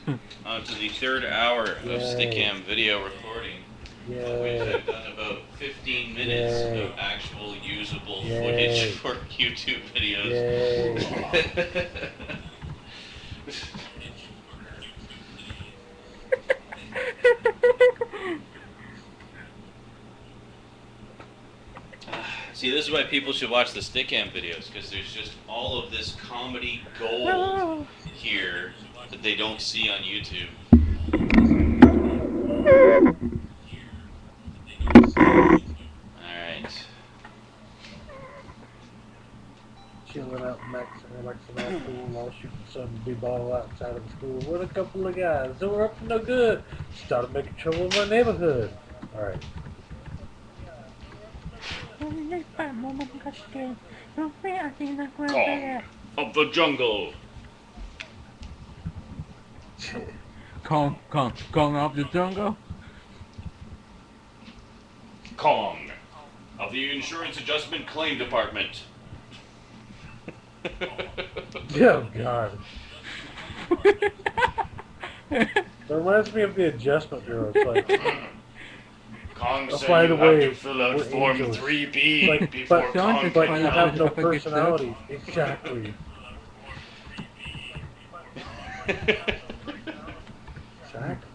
On to the third hour of Stickam video recording. We've done about 15 minutes of actual usable footage for YouTube videos. See, this is why people should watch the Stickam videos, because there's just all of this comedy gold here that they don't see on YouTube. Alright. Chilling out next to the school while shooting some b-ball outside of the school with a couple of guys that were up to no good. Started making trouble in my neighborhood. Alright. Kong of the jungle. Kong of the jungle. Kong of the Insurance Adjustment Claim Department. Oh God. That reminds me of the Adjustment Bureau. It's like, Kong said by you the have way, to fill out we're Form angels. 3B Like, before but Kong you can have no help. personality. Exactly. Exactly.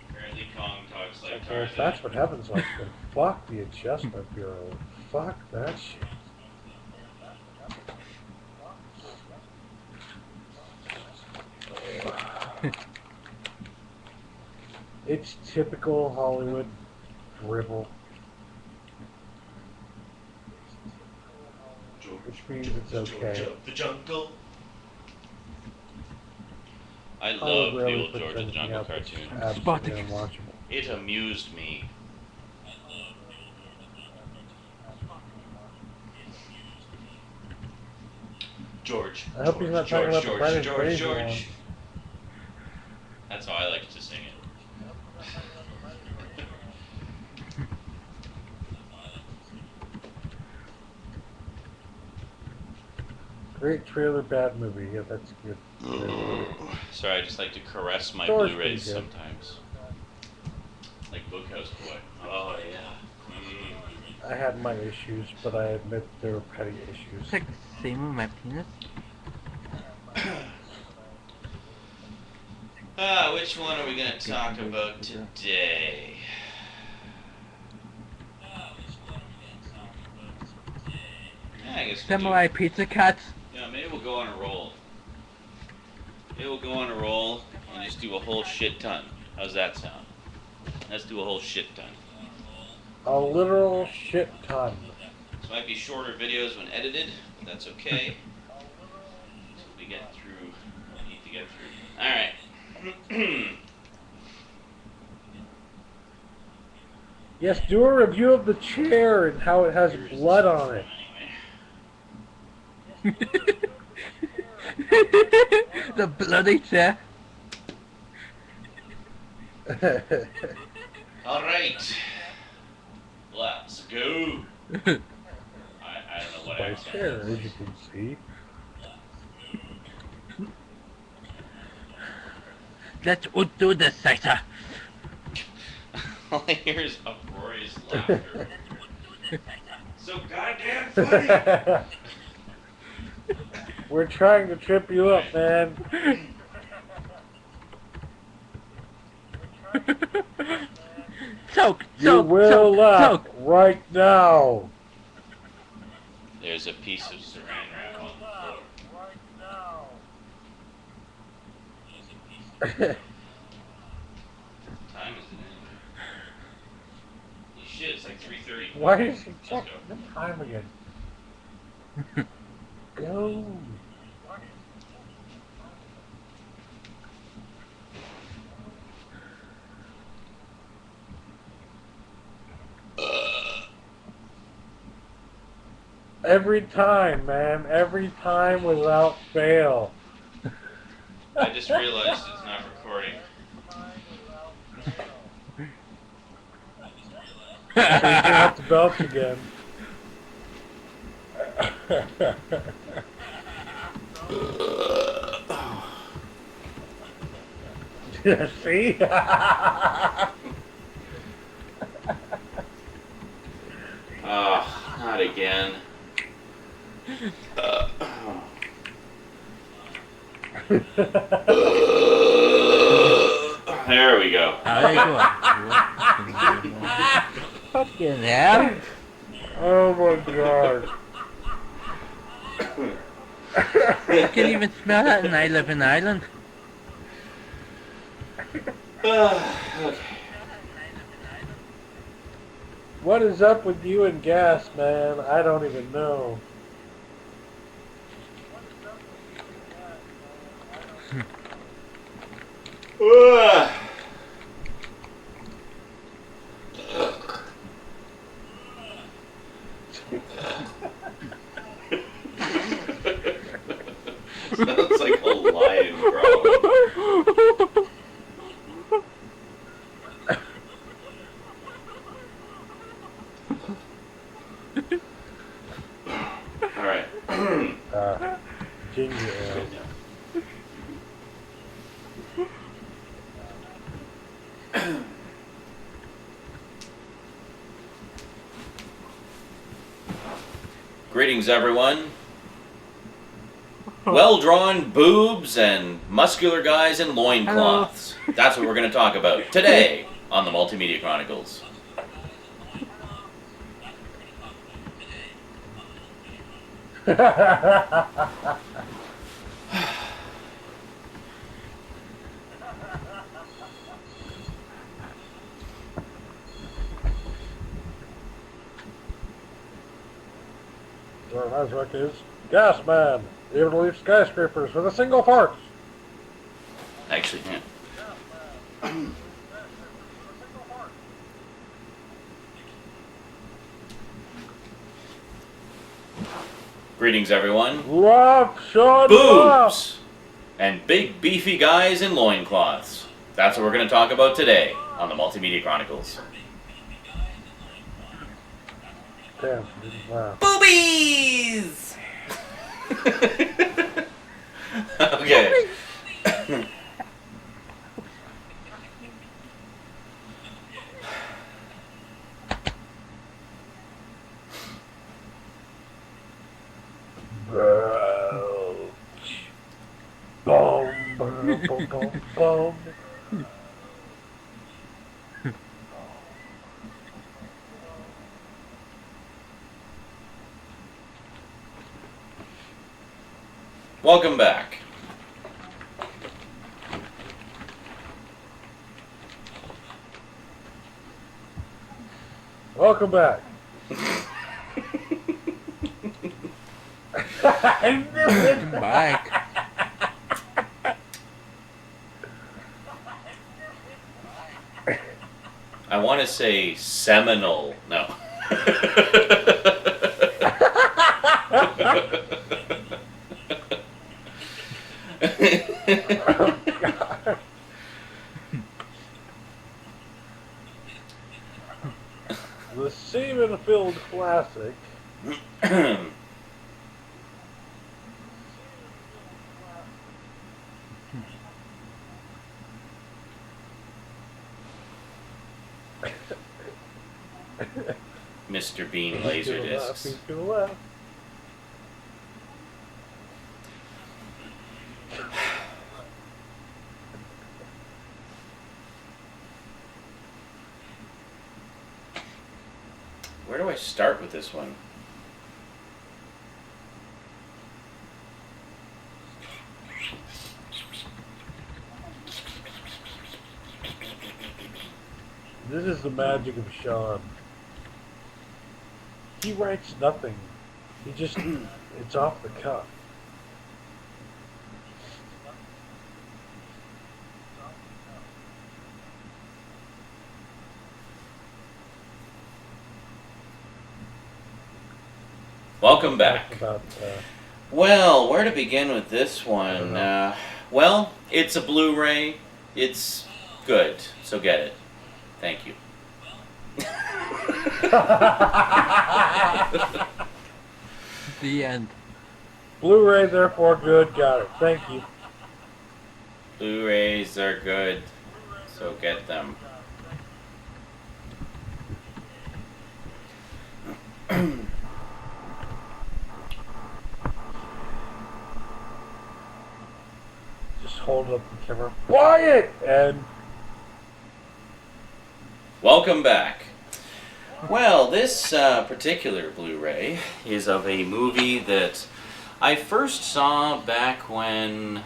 Apparently Kong talks like Well, if that's what happens, like, then fuck the Adjustment Bureau. Fuck that shit. It's typical Hollywood dribble. Which means it's okay. The jungle. I Hollywood love the really old puts George of the everything Jungle out that's cartoon. absolutely unwatchable. It amused me. George. I hope he's not talking about the Brendan Fraser one. That's how I like to sing it. Great trailer, bad movie. Yeah, that's good. Sorry, I just like to caress my Story's Blu-rays pretty good. sometimes. Like Bookhouse Boy. Oh yeah. I had my issues, but I admit they were petty issues. It's like the same with my penis. Which one are we going to talk about today? Yeah, I guess we'll Samurai pizza cuts. Yeah, maybe we'll go on a roll. Maybe we'll go on a roll and just do a whole shit ton. How's that sound? Let's do a whole shit ton. A literal shit ton. This might be shorter videos when edited, but that's okay. Until we get through what we need to get through. Alright. Yes, do a review of the chair and how it has blood on it. The bloody chair. Alright. Let's go. I don't know what My accent chair, it as is. you can see. Let's do the Caesar. All I hear is uproarious laughter. So goddamn funny! We're trying to trip you up, man. You will laugh right now. There's a piece of saran wrap on the floor. What time is it anyway? Holy shit, it's like 3:30. Why is he checking the time again? Go. Every time, man. Every time without fail. I just realized it's not recording. You're gonna have to belch again. See? Oh, not again. There we go. There you go. Fucking hell. Oh my god. I can even smell that and I live in Ireland. Okay. What is up with you and gas, man? I don't even know. Sounds like a lion growling. All right. Ginger ale. Greetings, everyone. Well-drawn boobs and muscular guys in loincloths. That's what we're going to talk about today on the Multimedia Chronicles. So that's what it is. Gas man, able to leave skyscrapers with a single fart. Actually, yeah. Greetings, everyone. Laugh, Sean, laugh. Boobs and big beefy guys in loincloths. That's what we're going to talk about today on the Multimedia Chronicles. Damn, didn't laugh. Boobies! Okay. Boom, boom, boom, boom, boom. Welcome back. Welcome back. I knew it. Back. I want to say seminal. No. The semen-filled classic. Mr. Bean He's laser gonna laugh, discs. he's gonna laugh. Where do I start with this one? This is the magic of Sean. He writes nothing. He just, it's off the cuff. Welcome back. About, Well, where to begin with this one? Well, it's a Blu-ray. It's good, so get it. Thank you. The end. Blu-ray, therefore good. Got it. Thank you. Blu-rays are good, so get them. Just hold up the camera. Quiet! And Welcome back. Well, this particular Blu-ray is of a movie that I first saw back when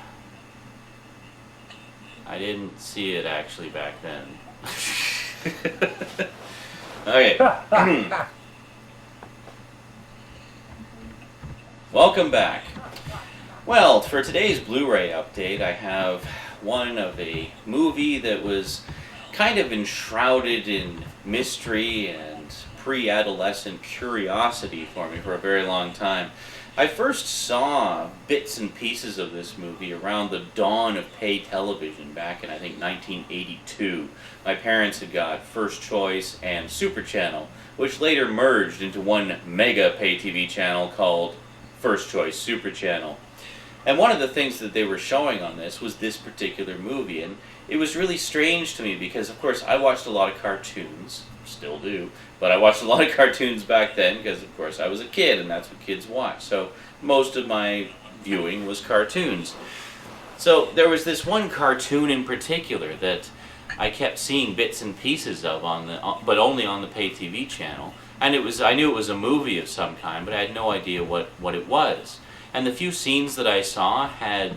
I didn't see it actually back then. Okay. Welcome back. Well, for today's Blu-ray update, I have one of a movie that was kind of enshrouded in mystery and pre-adolescent curiosity for me for a very long time. I first saw bits and pieces of this movie around the dawn of pay television back in, I think, 1982. My parents had got First Choice and Super Channel, which later merged into one mega pay TV channel called First Choice Super Channel. And one of the things that they were showing on this was this particular movie, and it was really strange to me because, of course, I watched a lot of cartoons, still do, but I watched a lot of cartoons back then because, of course, I was a kid and that's what kids watch. So most of my viewing was cartoons. So there was this one cartoon in particular that I kept seeing bits and pieces of but only on the pay TV channel. And I knew it was a movie of some kind, but I had no idea what it was. And the few scenes that I saw had,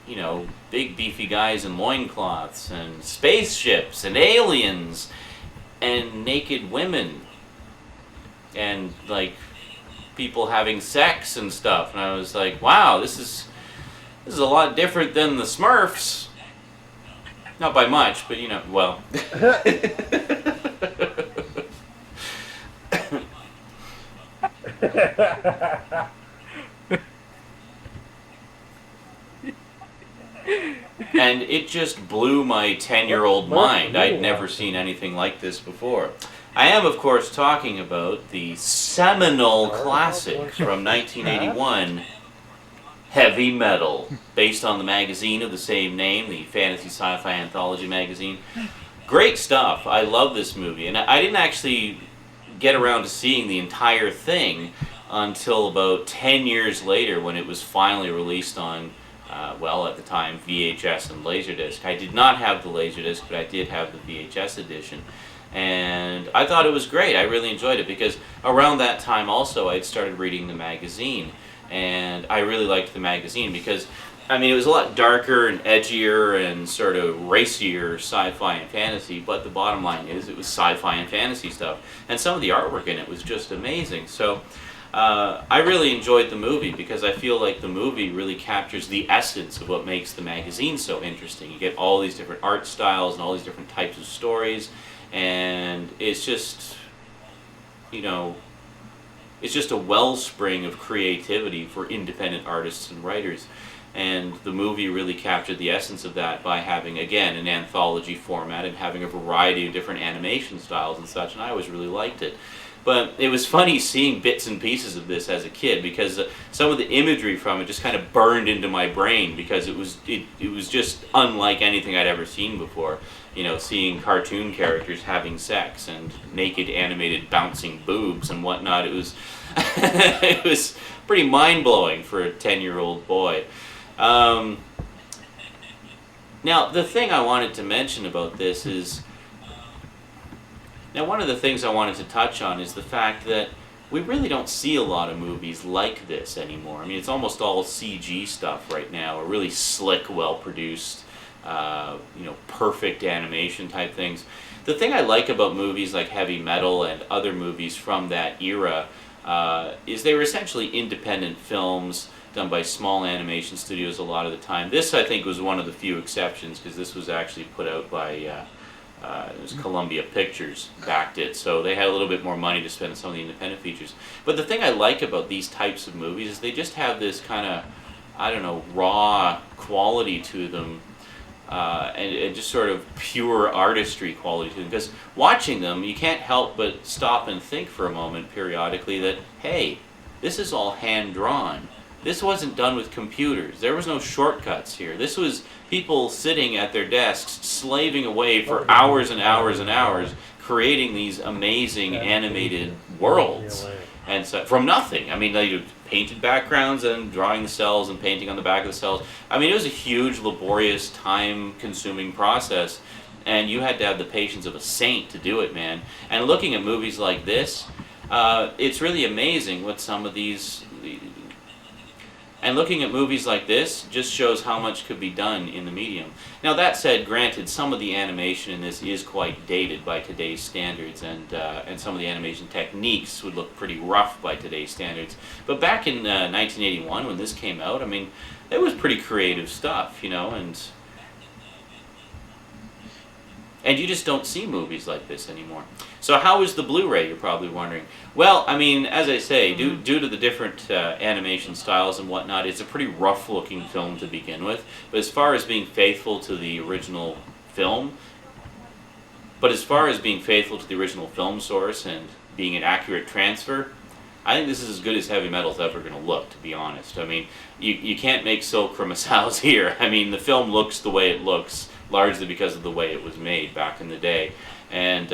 you know, big beefy guys in loincloths and spaceships and aliens and naked women and like people having sex and stuff. And I was like, wow, this is a lot different than the Smurfs. Not by much, but you know, well. And it just blew my 10-year-old mind. I'd never seen anything like this before. I am, of course, talking about the seminal classic from 1981, Heavy Metal, based on the magazine of the same name, the fantasy sci-fi anthology magazine. Great stuff. I love this movie. And I didn't actually get around to seeing the entire thing until about 10 years later when it was finally released on well, at the time, VHS and Laserdisc. I did not have the Laserdisc, but I did have the VHS edition. And I thought it was great. I really enjoyed it because around that time also I'd started reading the magazine. And I really liked the magazine because, I mean, it was a lot darker and edgier and sort of racier sci-fi and fantasy, but the bottom line is it was sci-fi and fantasy stuff. And some of the artwork in it was just amazing. So I really enjoyed the movie because I feel like the movie really captures the essence of what makes the magazine so interesting. You get all these different art styles and all these different types of stories, and it's just, you know, it's just a wellspring of creativity for independent artists and writers. And the movie really captured the essence of that by having, again, an anthology format and having a variety of different animation styles and such, and I always really liked it. But it was funny seeing bits and pieces of this as a kid because some of the imagery from it just kind of burned into my brain because it was just unlike anything I'd ever seen before. You know, seeing cartoon characters having sex and naked animated bouncing boobs and whatnot. It was it was pretty mind-blowing for a 10-year-old boy. Now, the thing I wanted to mention about this is, now one of the things I wanted to touch on is the fact that we really don't see a lot of movies like this anymore. I mean, it's almost all CG stuff right now, or really slick, well-produced, you know, perfect animation type things. The thing I like about movies like Heavy Metal and other movies from that era is they were essentially independent films done by small animation studios a lot of the time. This, I think, was one of the few exceptions because this was actually put out by it was Columbia Pictures backed it, so they had a little bit more money to spend on some of the independent features. But the thing I like about these types of movies is they just have this kind of, I don't know, raw quality to them, and just sort of pure artistry quality to them. Because watching them, you can't help but stop and think for a moment periodically that, hey, this is all hand-drawn. This wasn't done with computers. There was no shortcuts here. This was people sitting at their desks, slaving away for hours and hours and hours, creating these amazing animated worlds. And so, from nothing. I mean, they painted backgrounds and drawing the cells and painting on the back of the cells. I mean, it was a huge, laborious, time-consuming process, and you had to have the patience of a saint to do it, man. And looking at movies like this, it's really amazing what some of these... And looking at movies like this just shows how much could be done in the medium. Now that said, granted, some of the animation in this is quite dated by today's standards, and some of the animation techniques would look pretty rough by today's standards. But back in 1981, when this came out, I mean, it was pretty creative stuff, you know, and you just don't see movies like this anymore. So how is the Blu-ray, you're probably wondering? Well, I mean, as I say, due to the different animation styles and whatnot, it's a pretty rough-looking film to begin with. But as far as being faithful to the original film, source and being an accurate transfer, I think this is as good as heavy metal's ever going to look, to be honest. I mean, you can't make silk from a sow's ear. I mean, the film looks the way it looks, largely because of the way it was made back in the day. And,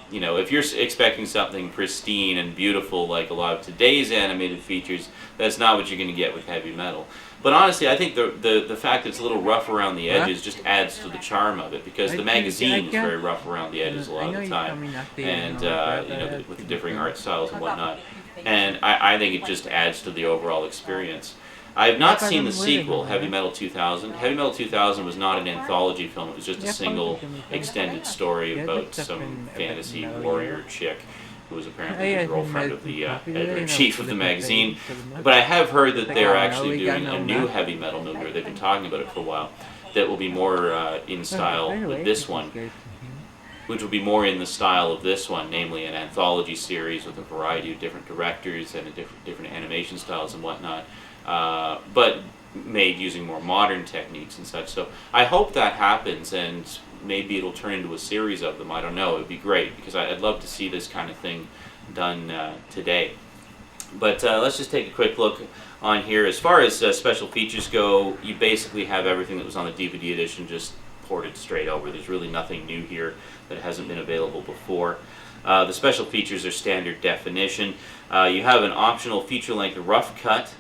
you know, if you're expecting something pristine and beautiful like a lot of today's animated features, that's not what you're going to get with heavy metal. But honestly, I think the fact that it's a little rough around the edges just adds to the charm of it, because the magazine is very rough around the edges a lot of the time, and you know, with the differing art styles and whatnot. And I think it just adds to the overall experience. I have not seen the sequel, Heavy Metal 2000. Heavy Metal 2000 was not an anthology film. It was just a single extended story about some fantasy warrior chick who was apparently the girlfriend of the editor-in-chief of the magazine. But I have heard that they're actually doing a new Heavy Metal movie, or they've been talking about it for a while, that will be more in style with this one, which will be more in the style of this one, namely an anthology series with a variety of different directors and different animation styles and whatnot. But made using more modern techniques and such. So I hope that happens, and maybe it'll turn into a series of them. I don't know. It'd be great, because I'd love to see this kind of thing done today. But let's just take a quick look on here. As far as special features go, you basically have everything that was on the DVD edition just ported straight over. There's really nothing new here that hasn't been available before. The special features are standard definition. You have an optional feature-length rough cut.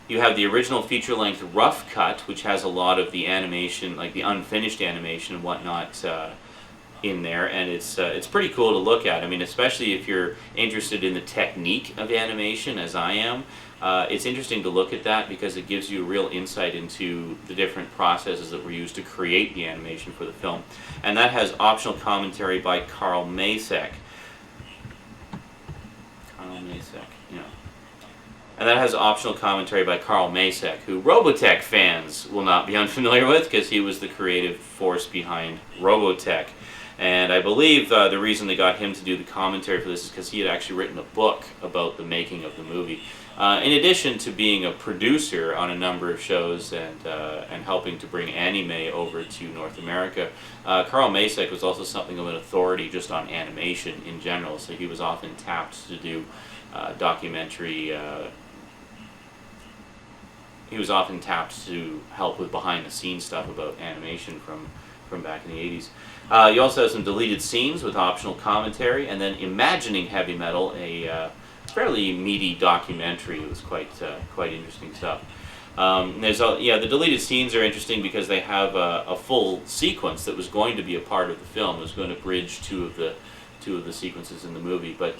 You have the original feature-length rough cut, which has a lot of the animation, like the unfinished animation and whatnot, in there, and it's pretty cool to look at. I mean, especially if you're interested in the technique of animation, as I am. It's interesting to look at that, because it gives you a real insight into the different processes that were used to create the animation for the film. And that has optional commentary by Carl Masek. And that has optional commentary by Carl Masek, who Robotech fans will not be unfamiliar with, because he was the creative force behind Robotech. And I believe the reason they got him to do the commentary for this is because he had actually written a book about the making of the movie. In addition to being a producer on a number of shows and helping to bring anime over to North America, Carl Masek was also something of an authority just on animation in general, so he was often tapped to do documentary. He was often tapped to help with behind-the-scenes stuff about animation from back in the 80s. You also have some deleted scenes with optional commentary, and then Imagining Heavy Metal, a fairly meaty documentary. It was quite interesting stuff. The deleted scenes are interesting because they have a full sequence that was going to be a part of the film. It was going to bridge two of the sequences in the movie, but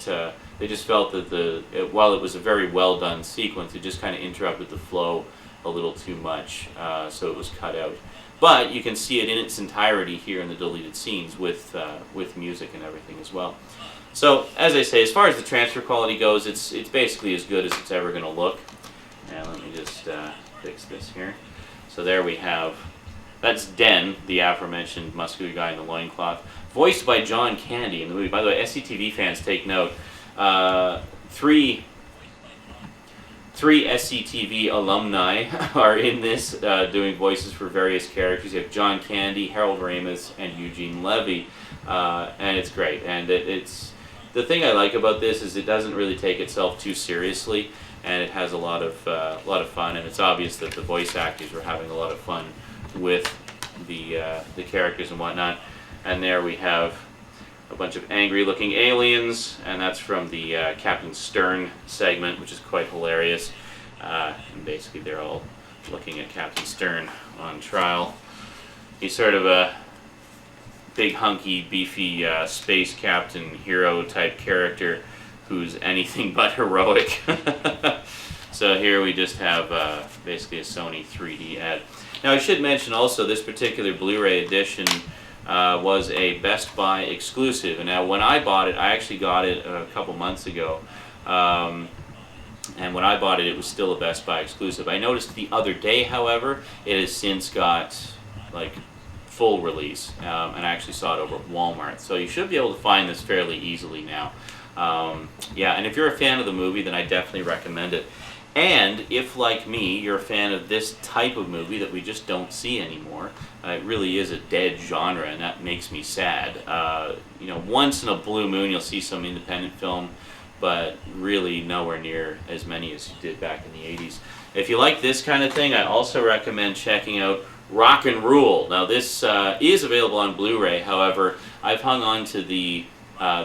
they just felt that while it was a very well done sequence, it just kind of interrupted the flow a little too much, so it was cut out. But you can see it in its entirety here in the deleted scenes with music and everything as well. So, as I say, as far as the transfer quality goes, it's basically as good as it's ever going to look. And let me just fix this here. So there we have, that's Den, the aforementioned muscular guy in the loincloth, voiced by John Candy in the movie. By the way, SCTV fans, take note. Three SCTV alumni are in this, doing voices for various characters. You have John Candy, Harold Ramis, and Eugene Levy, and it's great. And it's the thing I like about this is it doesn't really take itself too seriously. and it has a lot of fun. And it's obvious that the voice actors were having a lot of fun with the characters and whatnot. And there we have a bunch of angry-looking aliens, and that's from the Captain Stern segment, which is quite hilarious. And basically, they're all looking at Captain Stern on trial. He's sort of a big, hunky, beefy space captain hero type character who's anything but heroic. So here we just have basically a Sony 3D ad. Now I should mention also this particular Blu-ray edition was a Best Buy exclusive. And now when I bought it, I actually got it a couple months ago. And when I bought it, it was still a Best Buy exclusive. I noticed the other day, however, it has since got like full release, and I actually saw it over at Walmart. So you should be able to find this fairly easily now. Yeah, and if you're a fan of the movie, then I definitely recommend it. And if, like me, you're a fan of this type of movie that we just don't see anymore, it really is a dead genre, and that makes me sad. You know, once in a blue moon you'll see some independent film, but really nowhere near as many as you did back in the 80s. If you like this kind of thing, I also recommend checking out Rock and Rule. Now this is available on Blu-ray, however, I've hung on to the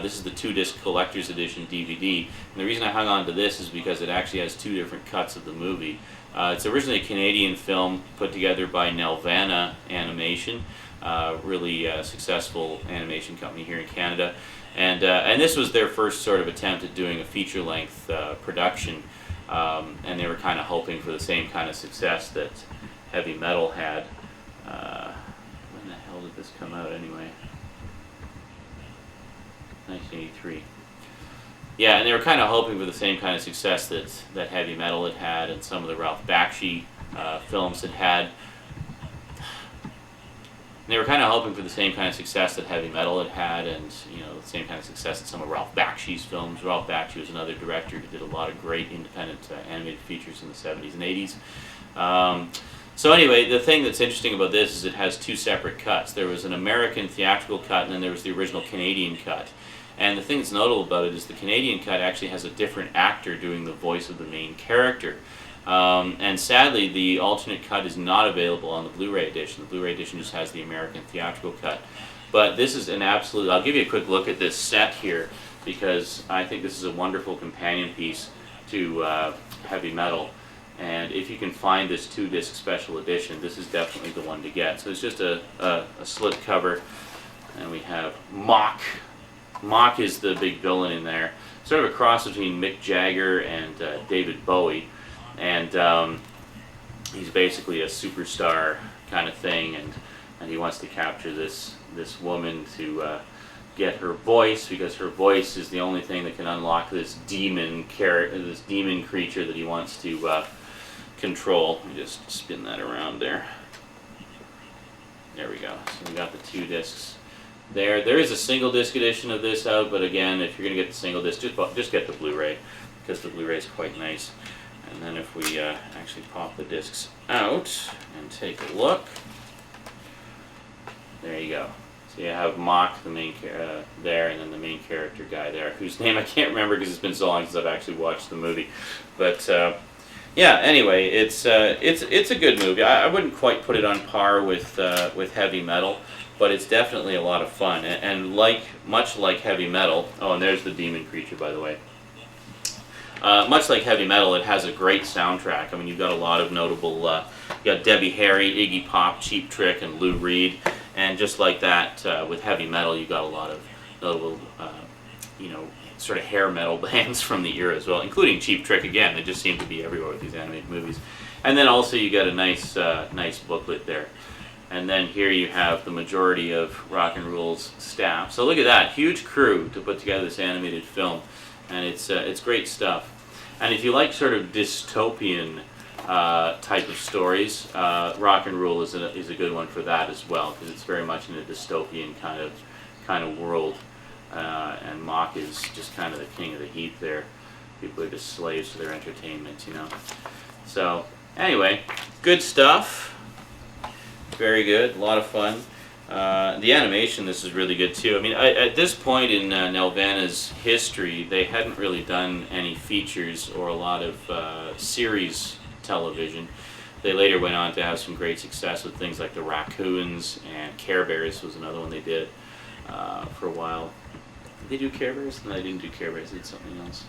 this is the 2-disc collector's edition DVD, and the reason I hung on to this is because it actually has 2 different cuts of the movie. It's originally a Canadian film put together by Nelvana Animation, really successful animation company here in Canada, and this was their first sort of attempt at doing a feature-length production, and they were kind of hoping for the same kind of success that Heavy Metal had. When the hell did this come out anyway? 1983. Yeah, and they were kind of hoping for the same kind of success that Heavy Metal had had, and some of the Ralph Bakshi films had had. And they were kind of hoping for the same kind of success that Heavy Metal had had, and you know, the same kind of success that some of Ralph Bakshi's films. Ralph Bakshi was another director who did a lot of great independent animated features in the 70s and 80s. So anyway, the thing that's interesting about this is it has 2 separate cuts. There was an American theatrical cut, and then there was the original Canadian cut. And the thing that's notable about it is the Canadian cut actually has a different actor doing the voice of the main character. And sadly, the alternate cut is not available on the Blu-ray edition. The Blu-ray edition just has the American theatrical cut. But this is an absolute... I'll give you a quick look at this set here, because I think this is a wonderful companion piece to Heavy Metal. And if you can find this 2-disc special edition, this is definitely the one to get. So it's just a slip cover, and we have Mock. Mock is the big villain in there, sort of a cross between Mick Jagger and David Bowie, and he's basically a superstar kind of thing, and he wants to capture this woman to get her voice, because her voice is the only thing that can unlock this demon creature that he wants to control. Let me just spin that around there. There we go. So we got the 2 discs. There is a single disc edition of this out, but again, if you're going to get the single disc, just get the Blu-ray, because the Blu-ray is quite nice. And then if we actually pop the discs out and take a look, there you go. So you have Mock, the main there, and then the main character guy there, whose name I can't remember because it's been so long since I've actually watched the movie. But yeah, anyway, it's a good movie. I wouldn't quite put it on par with Heavy Metal, but it's definitely a lot of fun, and much like Heavy Metal, oh, and there's the demon creature, by the way. Much like Heavy Metal, it has a great soundtrack. I mean, you've got a lot of notable, you got Debbie Harry, Iggy Pop, Cheap Trick, and Lou Reed, and just like that, with Heavy Metal, you've got a lot of notable, you know, sort of hair metal bands from the era as well, including Cheap Trick again. They just seem to be everywhere with these animated movies. And then also you got a nice, nice booklet there. And then here you have the majority of Rock and Roll's staff. So look at that, huge crew to put together this animated film, and it's great stuff. And if you like sort of dystopian type of stories, Rock and Roll is a good one for that as well, because it's very much in a dystopian kind of world. And Mock is just kind of the king of the heap there. People are just slaves to their entertainment, you know. So anyway, good stuff. Very good, a lot of fun. The animation, this is really good too. I mean, at this point in Nelvana's history, they hadn't really done any features or a lot of series television. They later went on to have some great success with things like the Raccoons, and Care Bears was another one they did for a while. Did they do Care Bears? No, they didn't do Care Bears. They did something else.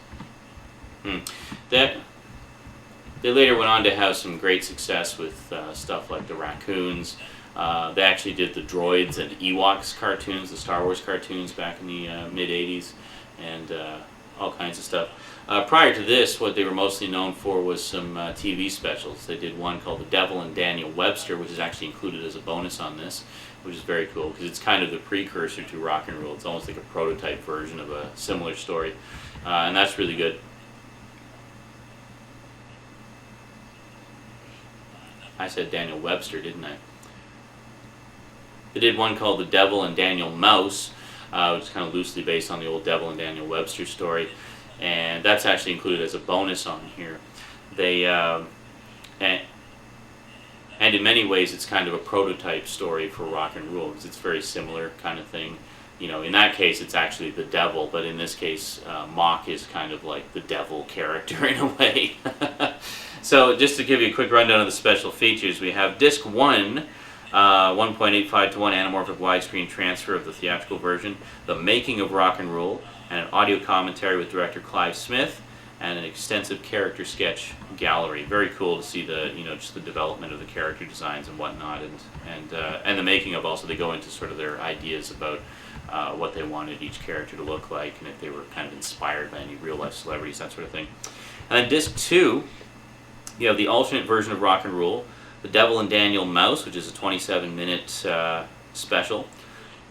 They later went on to have some great success with stuff like the Raccoons. They actually did the Droids and Ewoks cartoons, the Star Wars cartoons back in the mid-'80s, and all kinds of stuff. Prior to this, what they were mostly known for was some TV specials. They did one called The Devil and Daniel Webster, which is actually included as a bonus on this, which is very cool because it's kind of the precursor to Rock and Roll. It's almost like a prototype version of a similar story, and that's really good. I said Daniel Webster, didn't I? They did one called The Devil and Daniel Mouse, which is kind of loosely based on the old Devil and Daniel Webster story, and that's actually included as a bonus on here. They and in many ways it's kind of a prototype story for Rock and Roll because it's very similar kind of thing. You know, in that case it's actually the devil, but in this case Mock is kind of like the devil character in a way. So just to give you a quick rundown of the special features, we have Disc 1, 1.85 to 1 anamorphic widescreen transfer of the theatrical version, the making of Rock and Roll, and an audio commentary with director Clive Smith, and an extensive character sketch gallery. Very cool to see the, you know, just the development of the character designs and whatnot, and the making of. Also, they go into sort of their ideas about what they wanted each character to look like, and if they were kind of inspired by any real life celebrities, that sort of thing. And then Disc 2, you have the alternate version of Rock and Roll, The Devil and Daniel Mouse, which is a 27-minute special,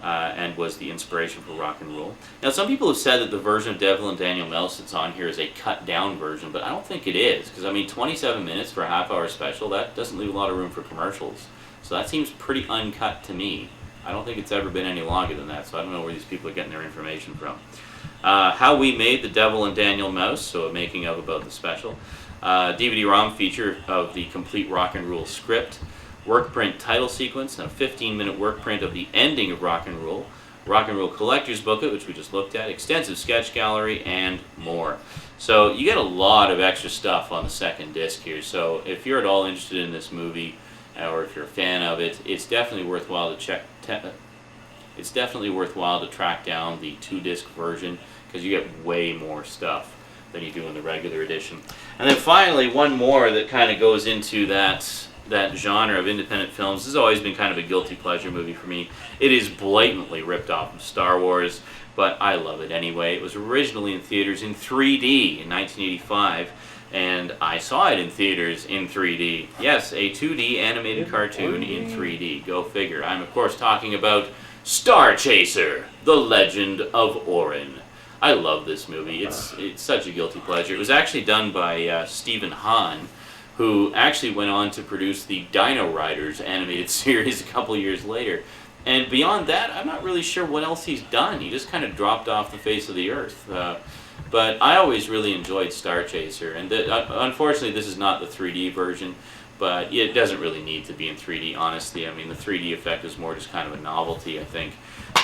and was the inspiration for Rock and Roll. Now, some people have said that the version of Devil and Daniel Mouse that's on here is a cut-down version, but I don't think it is, because, I mean, 27 minutes for a half-hour special, that doesn't leave a lot of room for commercials. So that seems pretty uncut to me. I don't think it's ever been any longer than that, so I don't know where these people are getting their information from. How we made The Devil and Daniel Mouse, so a making of about the special. DVD-ROM feature of the complete Rock and Roll script, work print title sequence, and a 15-minute work print of the ending of Rock and Roll collector's booklet, which we just looked at, extensive sketch gallery, and more. So you get a lot of extra stuff on the second disc here. So if you're at all interested in this movie, or if you're a fan of it, it's definitely worthwhile to check. It's definitely worthwhile to track down the 2-disc version because you get way more stuff than you do in the regular edition. And then finally, one more that kind of goes into that genre of independent films. This has always been kind of a guilty pleasure movie for me. It is blatantly ripped off of Star Wars, but I love it anyway. It was originally in theaters in 3D in 1985, and I saw it in theaters in 3D. Yes, a 2D animated cartoon in 3D. Go figure. I'm of course talking about Starchaser, The Legend of Orin. I love this movie. It's such a guilty pleasure. It was actually done by Stephen Hahn, who actually went on to produce the Dino Riders animated series a couple years later. And beyond that, I'm not really sure what else he's done. He just kind of dropped off the face of the earth. But I always really enjoyed Starchaser. And unfortunately, this is not the 3D version, but it doesn't really need to be in 3D, honestly. I mean, the 3D effect is more just kind of a novelty, I think.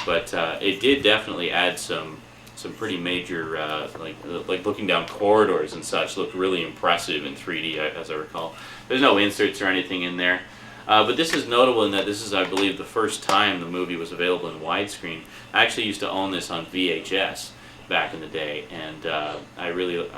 But it did definitely add some pretty major, like looking down corridors and such, looked really impressive in 3D, as I recall. There's no inserts or anything in there. But this is notable in that this is, I believe, the first time the movie was available in widescreen. I actually used to own this on VHS back in the day, and I really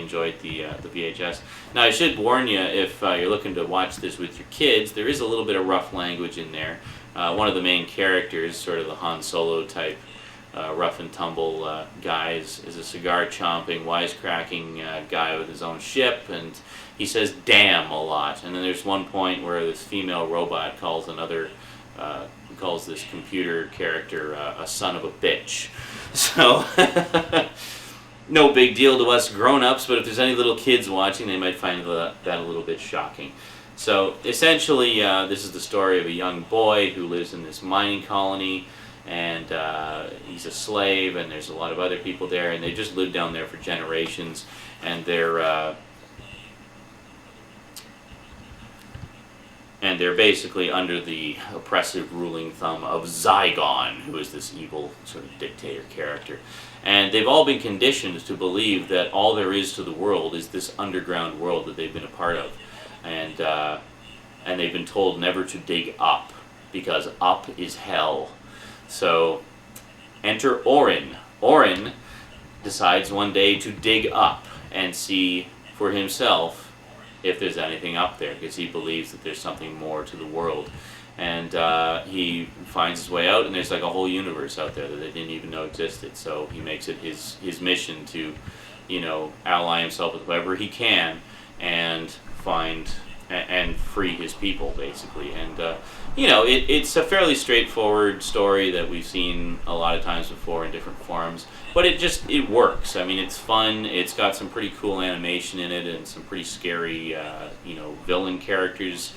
enjoyed the VHS. Now, I should warn you, if you're looking to watch this with your kids, there is a little bit of rough language in there. One of the main characters, sort of the Han Solo type, rough and tumble guys, is a cigar-chomping, wisecracking guy with his own ship, and he says "damn" a lot. And then there's one point where this female robot calls this computer character a son of a bitch. So no big deal to us grown-ups, but if there's any little kids watching, they might find that a little bit shocking. So essentially, this is the story of a young boy who lives in this mining colony, and he's a slave, and there's a lot of other people there, and they just lived down there for generations, and and they're basically under the oppressive ruling thumb of Zygon, who is this evil sort of dictator character. And they've all been conditioned to believe that all there is to the world is this underground world that they've been a part of. And they've been told never to dig up, because up is hell. So, enter Orin. Orin decides one day to dig up and see for himself if there's anything up there, because he believes that there's something more to the world. And he finds his way out, and there's like a whole universe out there that they didn't even know existed. So he makes it his mission to, you know, ally himself with whoever he can and find and free his people, basically. And you know, it's a fairly straightforward story that we've seen a lot of times before in different forms, but it works. I mean, it's fun. It's got some pretty cool animation in it and some pretty scary you know, villain characters,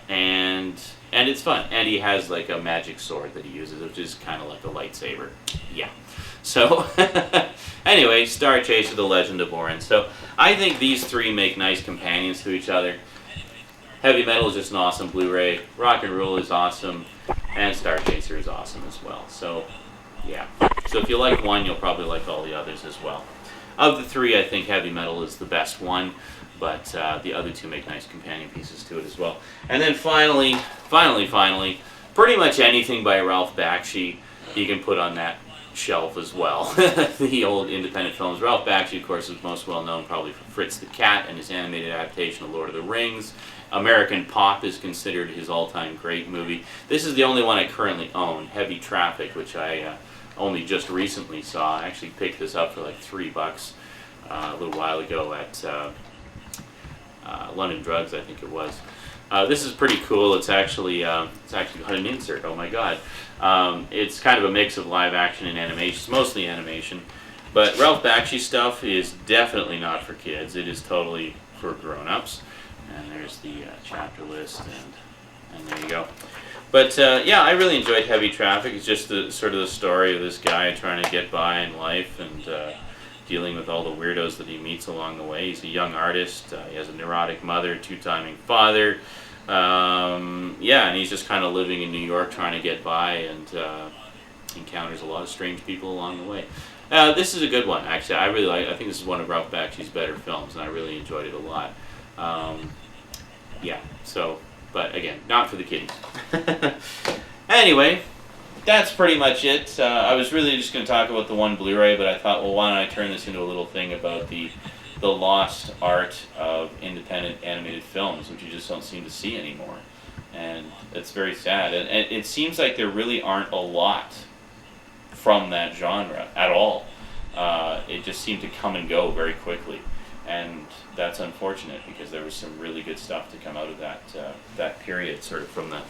and it's fun. And he has like a magic sword that he uses, which is kind of like a lightsaber. Yeah. So anyway, Starchaser: The Legend of Orin. So I think these three make nice companions to each other. Heavy Metal is just an awesome Blu-ray. Rock and Roll is awesome, and Starchaser is awesome as well. So, yeah. So if you like one, you'll probably like all the others as well. Of the three, I think Heavy Metal is the best one, but the other two make nice companion pieces to it as well. And then finally, pretty much anything by Ralph Bakshi you can put on that shelf as well. The old independent films. Ralph Bakshi, of course, is most well known probably for Fritz the Cat and his animated adaptation of Lord of the Rings. American Pop is considered his all-time great movie. This is the only one I currently own, Heavy Traffic, which I only just recently saw. I actually picked this up for like $3 a little while ago at London Drugs, I think it was. This is pretty cool. It's actually got an insert. Oh my god! It's kind of a mix of live action and animation. It's mostly animation, but Ralph Bakshi stuff is definitely not for kids. It is totally for grown-ups. And there's the chapter list, and there you go. But yeah, I really enjoyed Heavy Traffic. It's just the sort of the story of this guy trying to get by in life and dealing with all the weirdos that he meets along the way. He's a young artist. He has a neurotic mother, two-timing father. Yeah, and he's just kind of living in New York trying to get by, and encounters a lot of strange people along the way. This is a good one, actually. I really like. I think this is one of Ralph Bakshi's better films, and I really enjoyed it a lot. Yeah, so, but again, not for the kiddies. Anyway, that's pretty much it. I was really just going to talk about the one Blu-ray, but I thought, well, why don't I turn this into a little thing about the lost art of independent animated films, which you just don't seem to see anymore. And it's very sad. And it seems like there really aren't a lot from that genre at all. It just seemed to come and go very quickly. And that's unfortunate, because there was some really good stuff to come out of that period, sort of from the,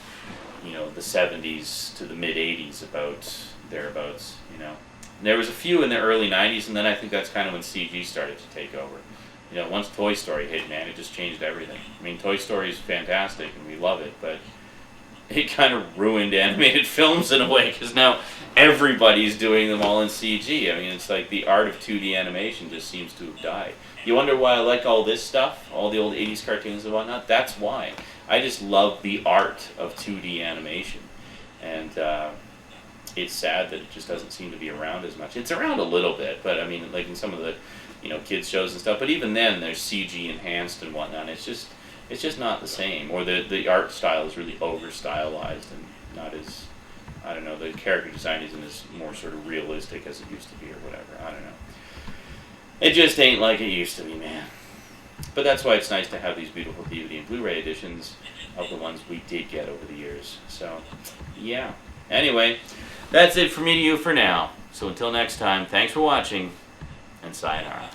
you know, the 70s to the mid 80s, thereabouts, you know. And there was a few in the early 90s, and then I think that's kind of when CG started to take over. You know, once Toy Story hit, man, it just changed everything. I mean, Toy Story is fantastic, and we love it, but it kind of ruined animated films in a way, because now everybody's doing them all in CG. I mean, it's like the art of 2D animation just seems to have died. You wonder why I like all this stuff, all the old 80s cartoons and whatnot? That's why. I just love the art of 2D animation. And it's sad that it just doesn't seem to be around as much. It's around a little bit, but I mean, like in some of the, you know, kids shows and stuff, but even then there's CG enhanced and whatnot. It's just not the same. Or the art style is really over-stylized and not as, I don't know, the character design isn't as more sort of realistic as it used to be or whatever. I don't know. It just ain't like it used to be, man. But that's why it's nice to have these beautiful DVD and Blu-ray editions of the ones we did get over the years. So, yeah. Anyway, that's it from me to you for now. So until next time, thanks for watching, and sayonara.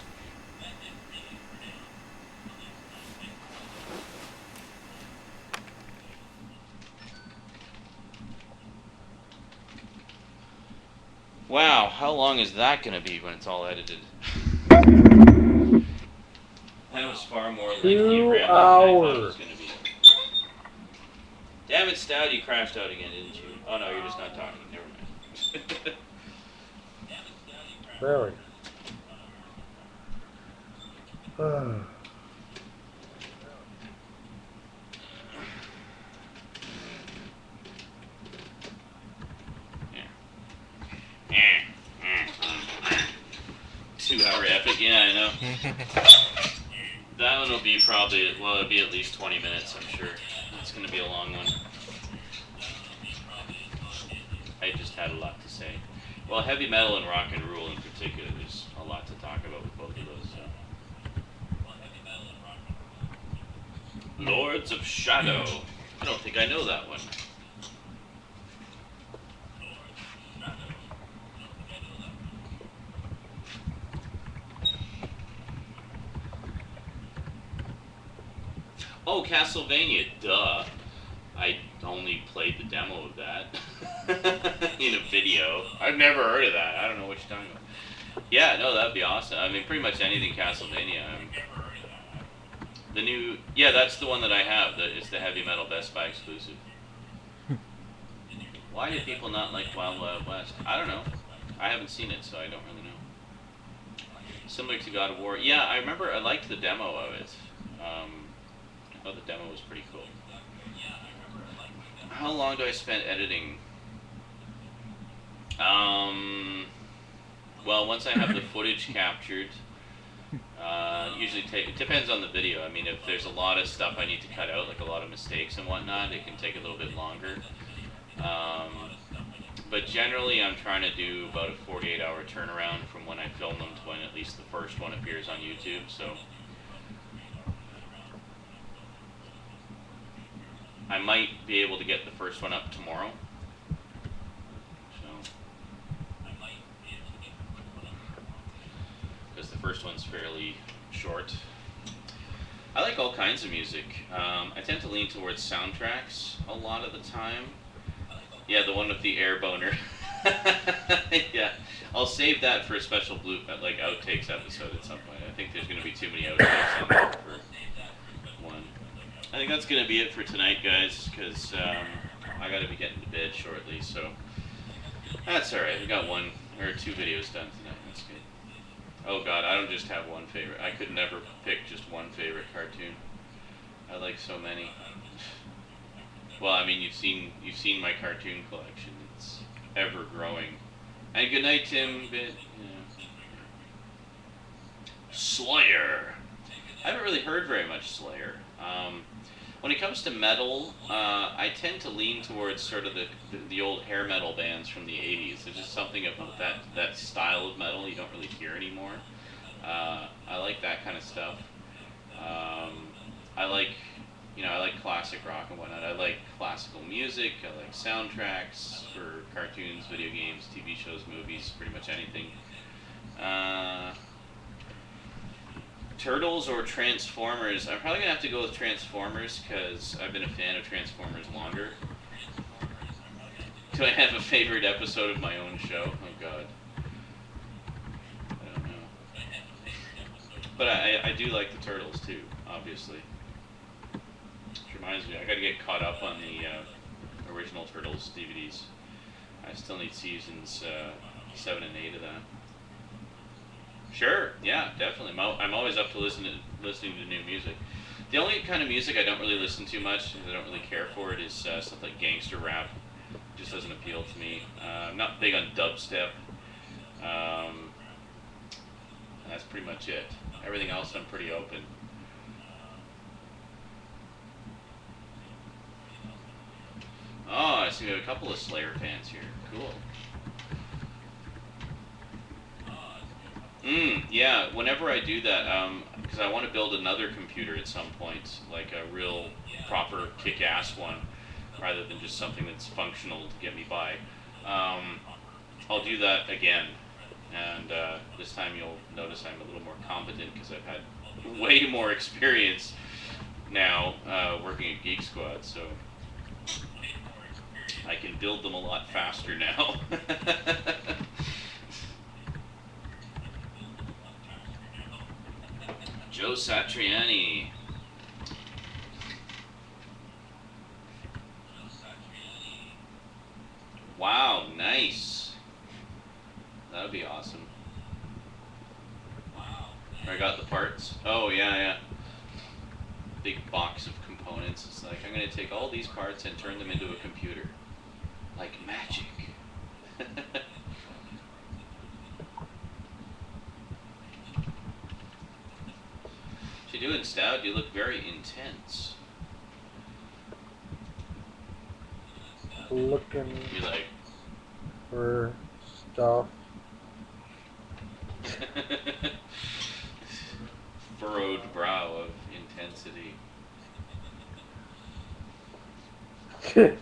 Wow, how long is that going to be when it's all edited? That was far more lengthy than I thought it was going to be. Damn it, Stout, you crashed out again, didn't you? Oh no, you're just not talking. Never mind. Really? Yeah. That one will be probably, well, it'll be at least 20 minutes, I'm sure. It's going to be a long one. I just had a lot to say. Well, heavy metal and rock and roll in particular, there's a lot to talk about with both of those. So. Lords of Shadow. I don't think I know that one. Oh, Castlevania, duh. I only played the demo of that in a video. I've never heard of that. I don't know what you're talking about. Yeah, no, that'd be awesome. I mean, pretty much anything Castlevania. The new, yeah, that's the one that I have. It's the heavy metal Best Buy exclusive. Why do people not like Wild Wild West? I don't know. I haven't seen it, so I don't really know. Similar to God of War. Yeah, I remember I liked the demo of it. I thought the demo was pretty cool. How long do I spend editing? Well, once I have the footage captured, usually it depends on the video. I mean, if there's a lot of stuff I need to cut out, like a lot of mistakes and whatnot, it can take a little bit longer. But generally, I'm trying to do about a 48-hour turnaround from when I film them to when at least the first one appears on YouTube. So I might be able to get the first one up tomorrow. Because the first one's fairly short. I like all kinds of music. I tend to lean towards soundtracks a lot of the time. Yeah, the one with the air boner. Yeah, I'll save that for a special like outtakes episode at some point. I think there's going to be too many outtakes on there for one. I think that's going to be it for tonight, guys, because I got to be getting to bed shortly, so that's alright. We got 1 or 2 videos done tonight. That's good. Oh god, I don't just have one favorite. I could never pick just one favorite cartoon. I like so many. Well, I mean, you've seen my cartoon collection. It's ever growing. And good night, Tim. Yeah. Slayer. I haven't really heard very much Slayer. When it comes to metal, I tend to lean towards sort of the old hair metal bands from the 80s. There's just something about that style of metal you don't really hear anymore. I like that kind of stuff. I like classic rock and whatnot. I like classical music. I like soundtracks for cartoons, video games, TV shows, movies, pretty much anything. Turtles or Transformers? I'm probably going to have to go with Transformers because I've been a fan of Transformers longer. Do I have a favorite episode of my own show? Oh god. I don't know. But I do like the Turtles too, obviously. Which reminds me, I gotta get caught up on the original Turtles DVDs. I still need seasons 7 and 8 of that. Sure, yeah, definitely. I'm always up to listening to new music. The only kind of music I don't really listen to much, because I don't really care for it, is stuff like gangster rap. It just doesn't appeal to me. I'm not big on dubstep. And that's pretty much it. Everything else I'm pretty open. Oh, I see we have a couple of Slayer fans here. Cool. Yeah, whenever I do that, because I want to build another computer at some point, like a real proper kick-ass one, rather than just something that's functional to get me by. I'll do that again, and this time you'll notice I'm a little more competent because I've had way more experience now working at Geek Squad, so I can build them a lot faster now. Joe Satriani. Wow, nice. That would be awesome. I got the parts. Oh, yeah. Big box of components. It's like, I'm going to take all these parts and turn them into a computer. Like magic. doing, Stout? You look very intense. Looking You like for stuff. furrowed brow of intensity. Like.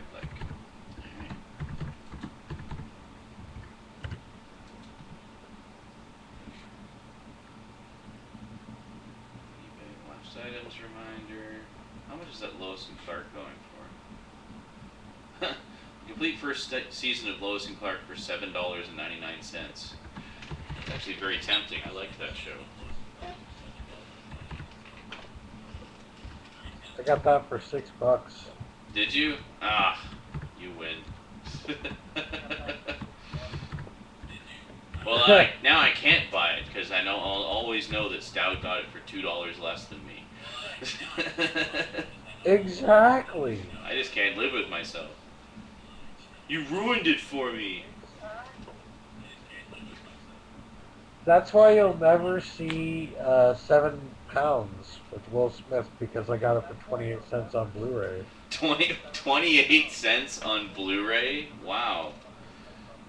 Alright. eBay watched items reminder. How much is that Lois and Clark going for? Complete first season of Lois and Clark for $7.99. It's actually very tempting. I liked that show. I got that for $6. Did you? Ah, you win. Well, now I can't buy it because I'll always know that Stout got it for $2 less than me. Exactly. I just can't live with myself. You ruined it for me. That's why you'll never see 7 pounds with Will Smith, because I got it for 28 cents on Blu-ray. 28 cents on Blu-ray? Wow.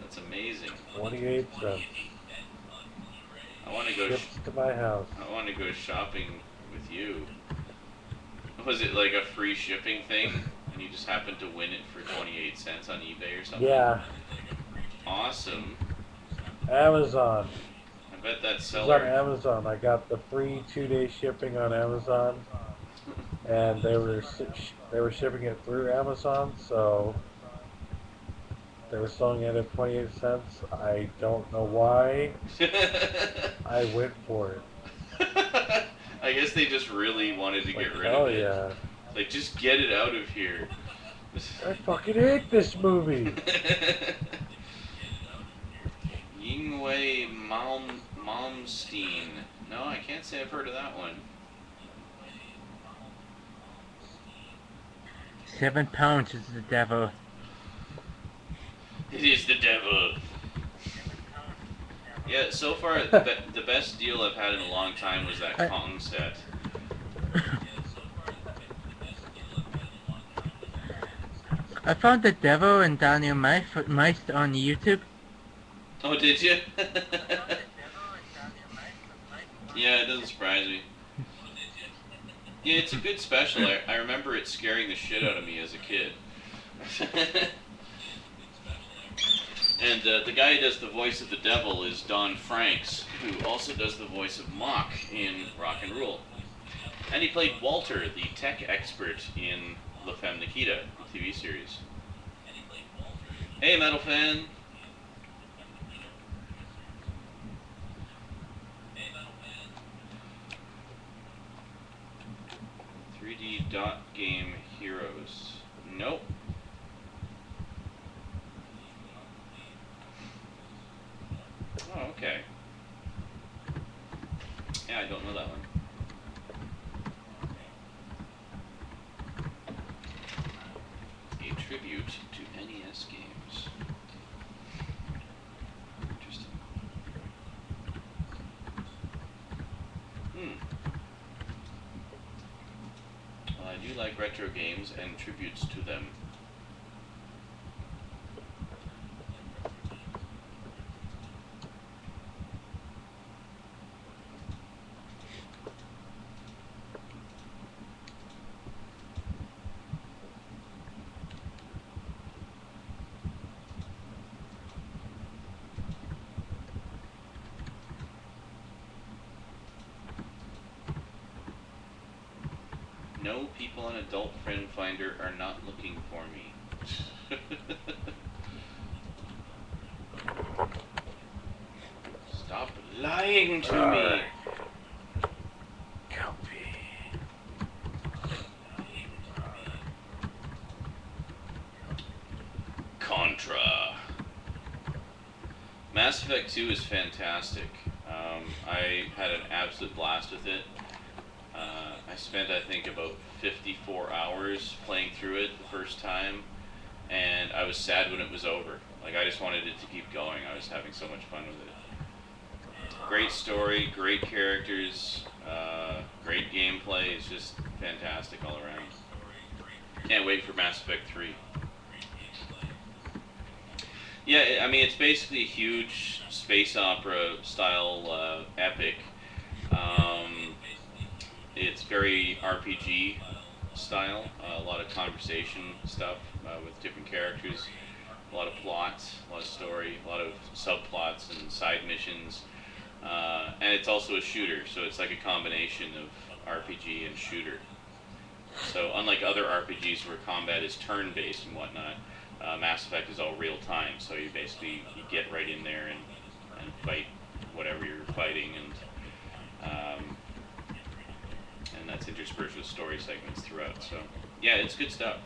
That's amazing. 28 cents. I want to go Ships to my house. I want to go shopping with you. Was it like a free shipping thing and you just happened to win it for 28 cents on eBay or something? Yeah. Awesome. Amazon. I bet that It was seller... on Amazon. I got the free 2-day shipping on Amazon, and they were shipping it through Amazon, so they were selling it at 28 cents. I don't know why. I went for it. I guess they just really wanted to get rid hell of it. Yeah. Like, just get it out of here. I fucking hate this movie. Yingwei Malmsteen. No, I can't say I've heard of that one. 7 pounds is the devil. It is the devil. Yeah, so far the best deal I've had in a long time was that Kong set. I found the devil and Daniel Mice on YouTube. Oh, did you? Yeah, it doesn't surprise me. Yeah, it's a good special. I remember it scaring the shit out of me as a kid. And the guy who does the voice of the devil is Don Franks, who also does the voice of Mock in Rock and Rule. And he played Walter, the tech expert in La Femme Nikita, the TV series. Hey, Metal Fan! 3D dot game heroes. Nope. Oh, okay. Yeah, I don't know that one. A tribute to NES games. Interesting. Well, I do like retro games and tributes to them. No, people on Adult Friend Finder are not looking for me. Stop lying to me. Contra. Mass Effect 2 is fantastic. I had an absolute blast with it. I spent, I think, about 54 hours playing through it the first time, and I was sad when it was over. Like, I just wanted it to keep going. I was having so much fun with it. Great story, great characters, great gameplay. It's just fantastic all around. Can't wait for Mass Effect 3. Yeah, I mean, it's basically a huge space opera style epic. It's very RPG style, a lot of conversation stuff with different characters, a lot of plots, a lot of story, a lot of subplots and side missions. And it's also a shooter, so it's like a combination of RPG and shooter. So unlike other RPGs where combat is turn-based and whatnot, Mass Effect is all real time, so you basically get right in there and fight whatever you're fighting, and that's interspersed with story segments throughout. So yeah, it's good stuff.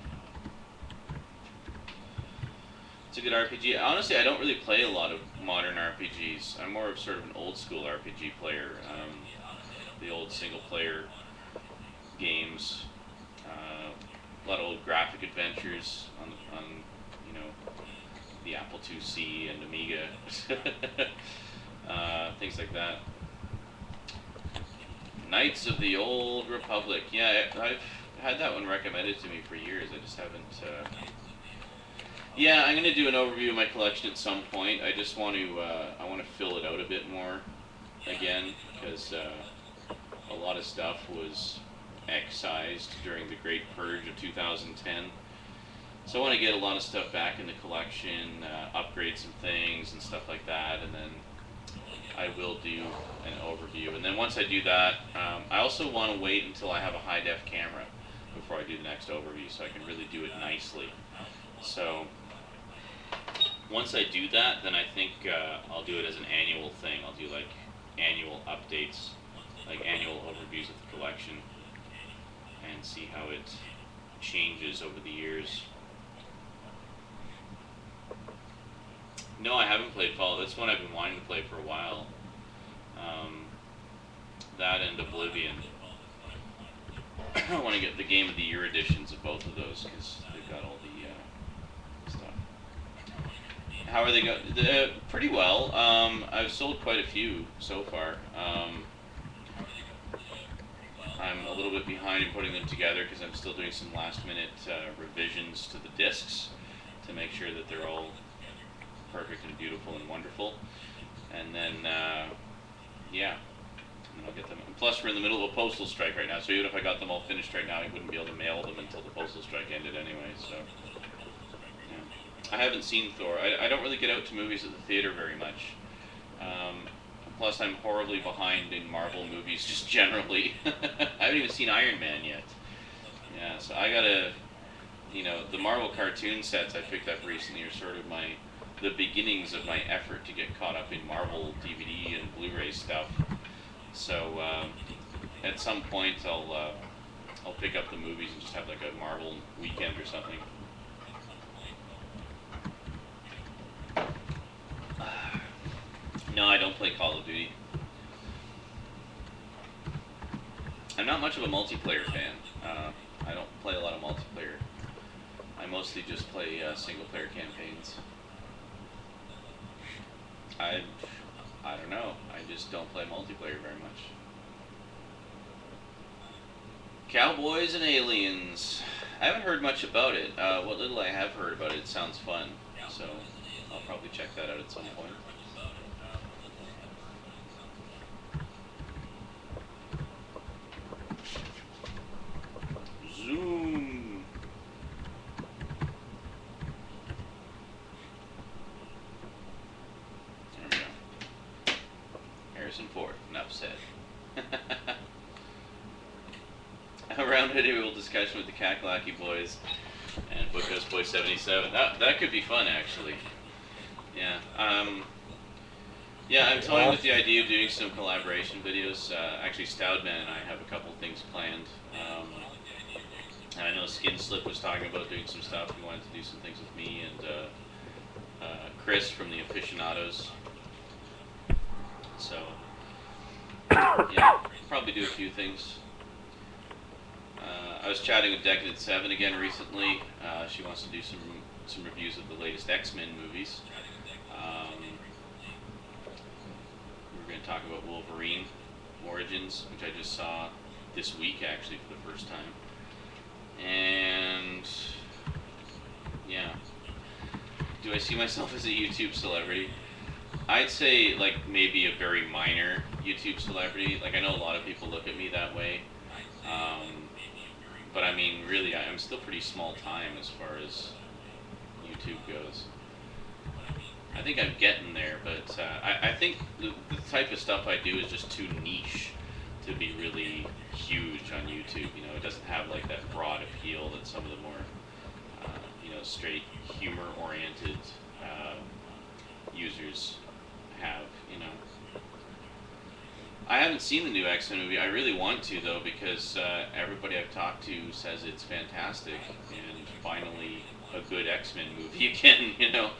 It's a good RPG. Honestly, I don't really play a lot of modern RPGs. I'm more of sort of an old school RPG player. The old single player games, a lot of old graphic adventures on you know, the Apple IIc and Amiga, things like that. Knights of the Old Republic. Yeah, I've had that one recommended to me for years. I just haven't. Yeah, I'm gonna do an overview of my collection at some point. I just want to. I want to fill it out a bit more again, because a lot of stuff was excised during the Great Purge of 2010. So I want to get a lot of stuff back in the collection, upgrade some things and stuff like that, and then I will do an overview. And then once I do that, I also want to wait until I have a high-def camera before I do the next overview, so I can really do it nicely. So once I do that, then I think I'll do it as an annual thing. I'll do like annual updates, like annual overviews of the collection, and see how it changes over the years. No, I haven't played Fallout. That's one I've been wanting to play for a while. That and Oblivion. I want to get the Game of the Year editions of both of those, because they've got all the stuff. How are they going? Pretty well. I've sold quite a few so far. I'm a little bit behind in putting them together because I'm still doing some last-minute revisions to the discs to make sure that they're all perfect and beautiful and wonderful. And then, yeah, and I'll get them. And plus, we're in the middle of a postal strike right now, so even if I got them all finished right now, I wouldn't be able to mail them until the postal strike ended anyway. So, yeah. I haven't seen Thor. I don't really get out to movies at the theater very much. Plus, I'm horribly behind in Marvel movies just generally. I haven't even seen Iron Man yet. Yeah, so I gotta, you know, the Marvel cartoon sets I picked up recently are sort of the beginnings of my effort to get caught up in Marvel DVD and Blu-ray stuff. So at some point I'll pick up the movies and just have like a Marvel weekend or something. No, I don't play Call of Duty. I'm not much of a multiplayer fan. I don't play a lot of multiplayer. I mostly just play single-player campaigns. I don't know. I just don't play multiplayer very much. Cowboys and Aliens. I haven't heard much about it. What little I have heard about it sounds fun. So I'll probably check that out at some point. Zoom. There we go. Harrison Ford, enough said. A roundtable discussion with the Kakalaki Boys and Bookhouse Boy 77. That could be fun, actually. Yeah. Yeah, I'm toying with the idea of doing some collaboration videos. Actually, Stoudman and I have a couple things planned. And I know Skin Slip was talking about doing some stuff. He wanted to do some things with me and Chris from the Aficionados. So, yeah, probably do a few things. I was chatting with Decadent 7 again recently. She wants to do some reviews of the latest X-Men movies. We're going to talk about Wolverine Origins, which I just saw this week actually for the first time. And yeah, do I see myself as a YouTube celebrity? I'd say like maybe a very minor YouTube celebrity. Like I know a lot of people look at me that way. But I mean, really, I'm still pretty small time as far as YouTube goes. I think I'm getting there, but I think the type of stuff I do is just too niche to be really huge on YouTube. You know, it doesn't have like that broad appeal that some of the more, straight humor-oriented users have. You know. I haven't seen the new X-Men movie. I really want to, though, because everybody I've talked to says it's fantastic and finally a good X-Men movie again, you know.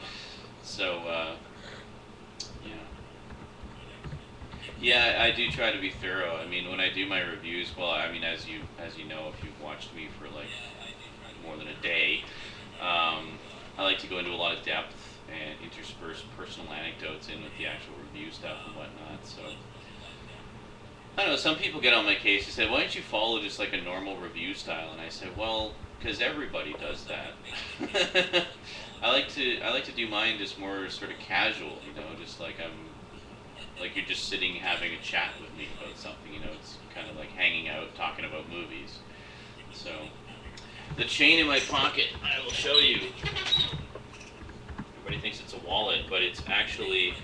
So, yeah. Yeah, I do try to be thorough. I mean, when I do my reviews, well, I mean, as you know, if you've watched me for like more than a day, I like to go into a lot of depth and intersperse personal anecdotes in with the actual review stuff and whatnot. So. I don't know, some people get on my case and say, why don't you follow just like a normal review style? And I said, well, because everybody does that. I like to do mine just more sort of casual, you know, just like you're just sitting having a chat with me about something, you know, it's kind of like hanging out, talking about movies. So, the chain in my pocket, I will show you. Everybody thinks it's a wallet, but it's actually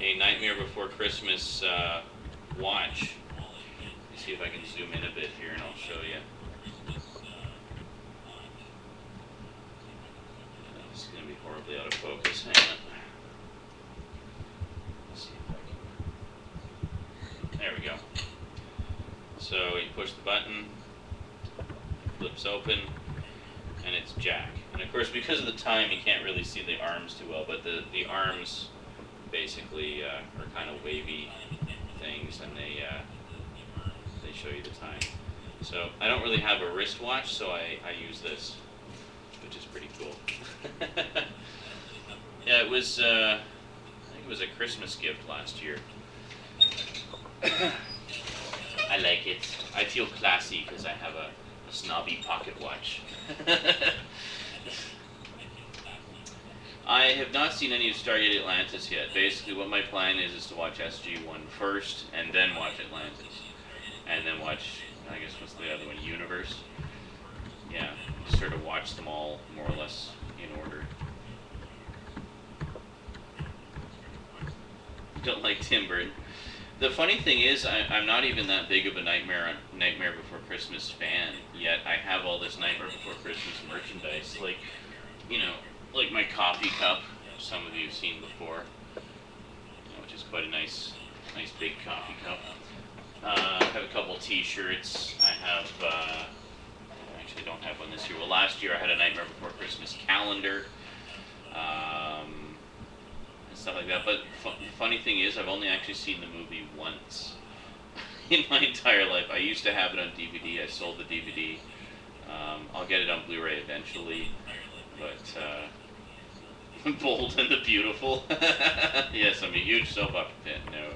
a Nightmare Before Christmas watch. Let me see if I can zoom in a bit here and I'll show you. This is going to be horribly out of focus. Hang on. Let's see if I can. There we go. So you push the button, it flips open, and it's Jack. And of course, because of the time, you can't really see the arms too well, but the arms basically are kind of wavy things, and they show you the time. So I don't really have a wristwatch, so I use this, which is pretty cool. Yeah, it was I think it was a Christmas gift last year. I like it. I feel classy because I have a snobby pocket watch. I have not seen any of Stargate Atlantis yet. Basically, what my plan is to watch SG-1 first, and then watch Atlantis. And then watch, I guess, what's the other one, Universe? Yeah, just sort of watch them all, more or less, in order. Don't like Tim Burton. The funny thing is, I'm not even that big of a Nightmare Before Christmas fan, yet I have all this Nightmare Before Christmas merchandise. Like, you know, like my coffee cup, some of you have seen before, which is quite a nice big coffee cup. I have a couple t-shirts. I have, I actually don't have one this year. Well, last year I had a Nightmare Before Christmas calendar, and stuff like that. But the funny thing is, I've only actually seen the movie once in my entire life. I used to have it on DVD. I sold the DVD. I'll get it on Blu-ray eventually, but Bold and the Beautiful. Yes, I'm a huge soap opera fan. No,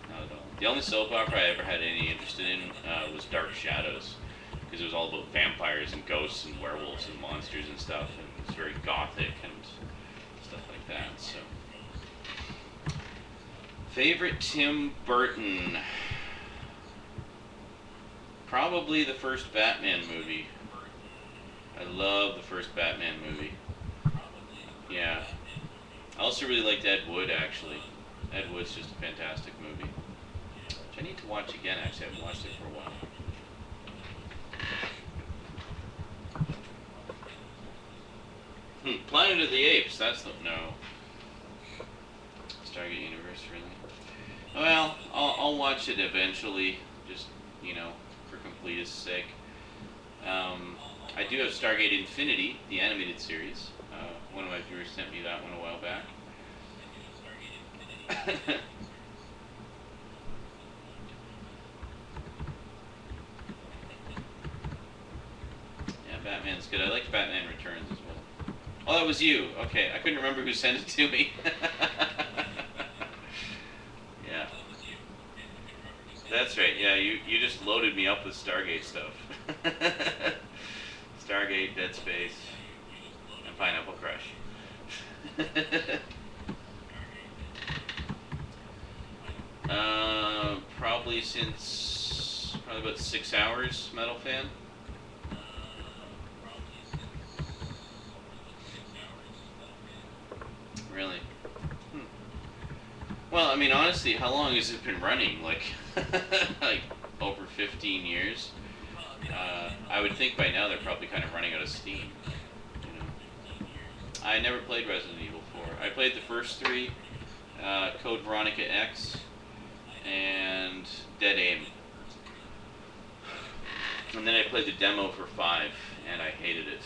not at all. The only soap opera I ever had any interest in was Dark Shadows, because it was all about vampires and ghosts and werewolves and monsters and stuff, and it was very gothic and stuff like that. So, favorite Tim Burton? Probably the first Batman movie. I love the first Batman movie. Yeah. I also really liked Ed Wood, actually. Ed Wood's just a fantastic movie, which I need to watch again, actually. I haven't watched it for a while. Planet of the Apes, that's the... No. Stargate Universe, really? Well, I'll watch it eventually, just, you know, for completeness sake. I do have Stargate Infinity, the animated series. One of my viewers sent me that one a while back. Batman's good. I liked Batman Returns as well. Oh, that was you. Okay, I couldn't remember who sent it to me. Yeah. That's right. Yeah, you just loaded me up with Stargate stuff. Stargate, Dead Space, and Pineapple Crush. Probably about 6 hours, Metal Fan. Really? Well, I mean, honestly, how long has it been running? Like, like over 15 years? I would think by now they're probably kind of running out of steam. You know, I never played Resident Evil 4. I played the first 3, Code Veronica X, and Dead Aim. And then I played the demo for 5, and I hated it.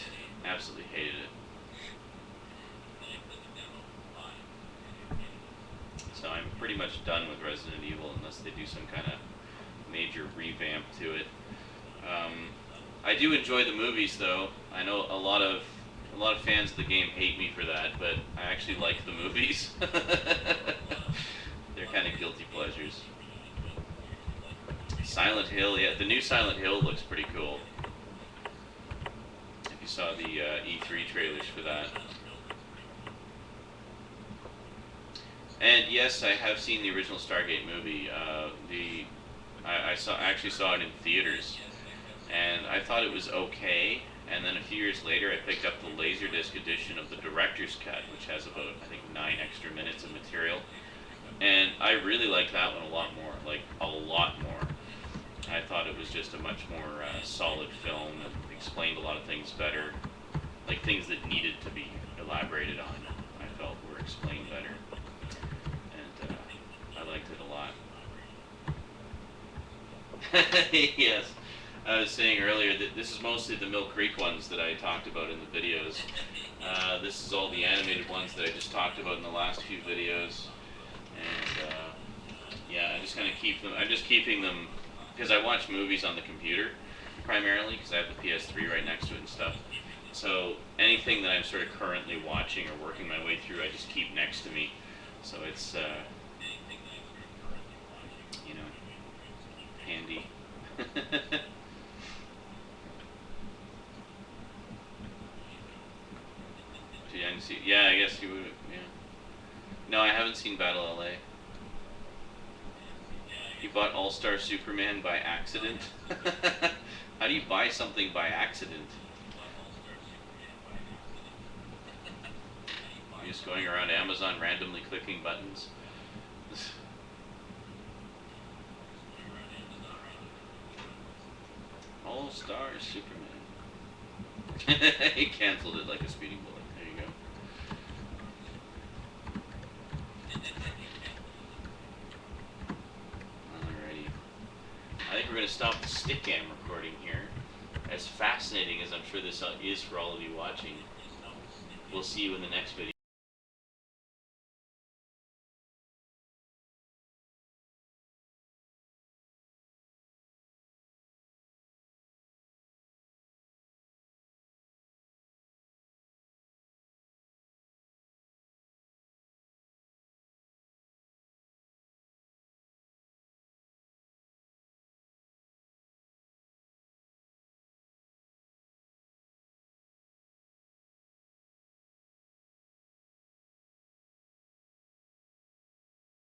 Absolutely hated it. So I'm pretty much done with Resident Evil unless they do some kind of major revamp to it. I do enjoy the movies, though. I know a lot of fans of the game hate me for that, but I actually like the movies. They're kind of guilty pleasures. Silent Hill, yeah, the new Silent Hill looks pretty cool. If you saw the E3 trailers for that. And yes, I have seen the original Stargate movie. I actually saw it in theaters, and I thought it was okay. And then a few years later, I picked up the Laserdisc edition of the director's cut, which has about, I think, 9 extra minutes of material. And I really liked that one a lot more, like a lot more. I thought it was just a much more solid film and explained a lot of things better, like things that needed to be elaborated on. I felt were explained better. I liked it a lot. Yes, I was saying earlier that this is mostly the Mill Creek ones that I talked about in the videos. This is all the animated ones that I just talked about in the last few videos. And yeah, I just kind of keep them. I'm just keeping them because I watch movies on the computer primarily because I have the PS3 right next to it and stuff. So anything that I'm sort of currently watching or working my way through, I just keep next to me. So it's you know, handy. I didn't see. Yeah, I guess you would. Yeah. No, I haven't seen Battle LA. You bought All-Star Superman by accident? How do you buy something by accident? You're just going around Amazon randomly clicking buttons? All-Star Superman. He canceled it like a speeding bullet. There you go. Alrighty. I think we're going to stop the Stickam recording here. As fascinating as I'm sure this is for all of you watching, we'll see you in the next video.